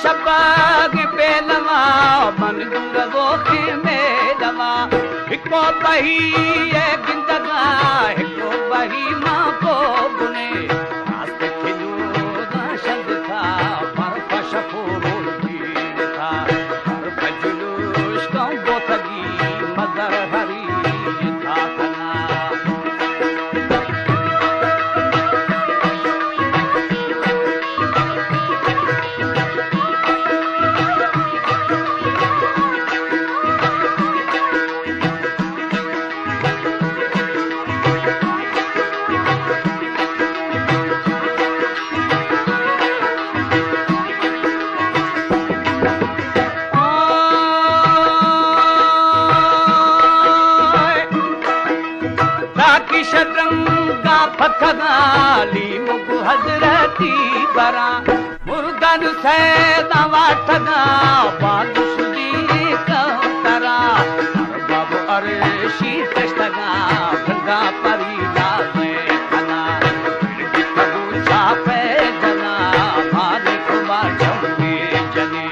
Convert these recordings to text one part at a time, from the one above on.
शबाग पे लवा मंजूर वो में दवा हिको बही है गिंदगा हिको बही मां को बुने रास्ते खिलू ना शंद था पर पशफूर की था पर पजलूश कौ बोतगी मदर हरी था तना शतरंगा फखगाली मुगु हजरती बरा मुर्गन सैदा वाठगा बादुशदी कतरा बाबू अरे शीतगा भंगा परिला में खना बिखबू छापे जना भाने कुमार छमने जने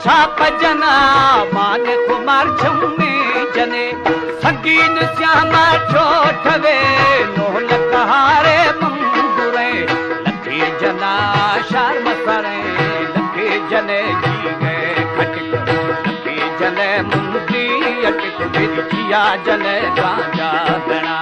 छाप जना मान कुमार छम्मे जने संगीन श्यामा छोटवे नोल कहारे मंगुरे लखे जना शर्म करे लखे जने जी गए खटक लखे जने मुंदी अटक मेरी जिया जने गांजा बना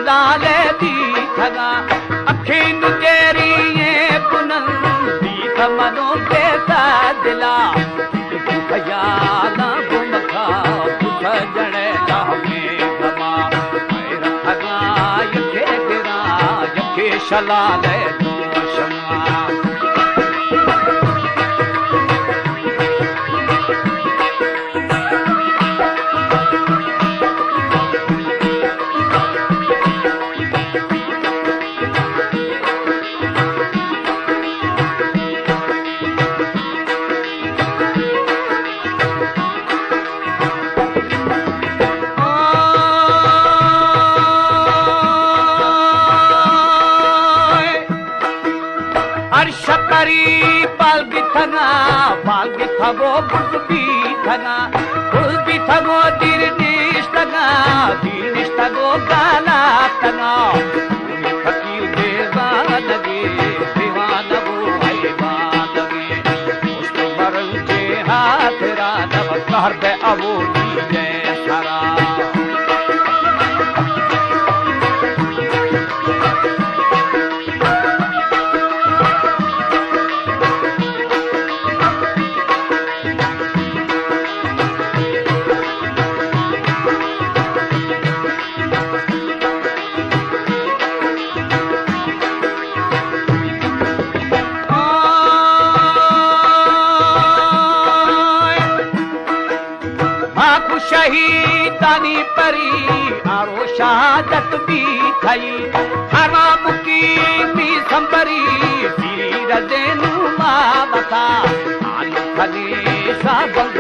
लाले दी खगा अखीन तेरी ये पुनंदी कमनो के दिला भैया ना गुमखा सजने लावे गमा मेरा खगा यखे गिरा यखे शलाले तो शमा शकरी बाल बिथना बाल बिथगो बुल बिथना बुल बिथगो दिरनिष्ठगा दिरनिष्ठगो गाला तना फकीर देवानगे देवानगो हैवानगे उसको मरल जे हाथ रानव कहर पे अबो दी सारा शहीदानी परी आरो शहादत भी थई हराम की मी संबरी सीर देनु मावता सां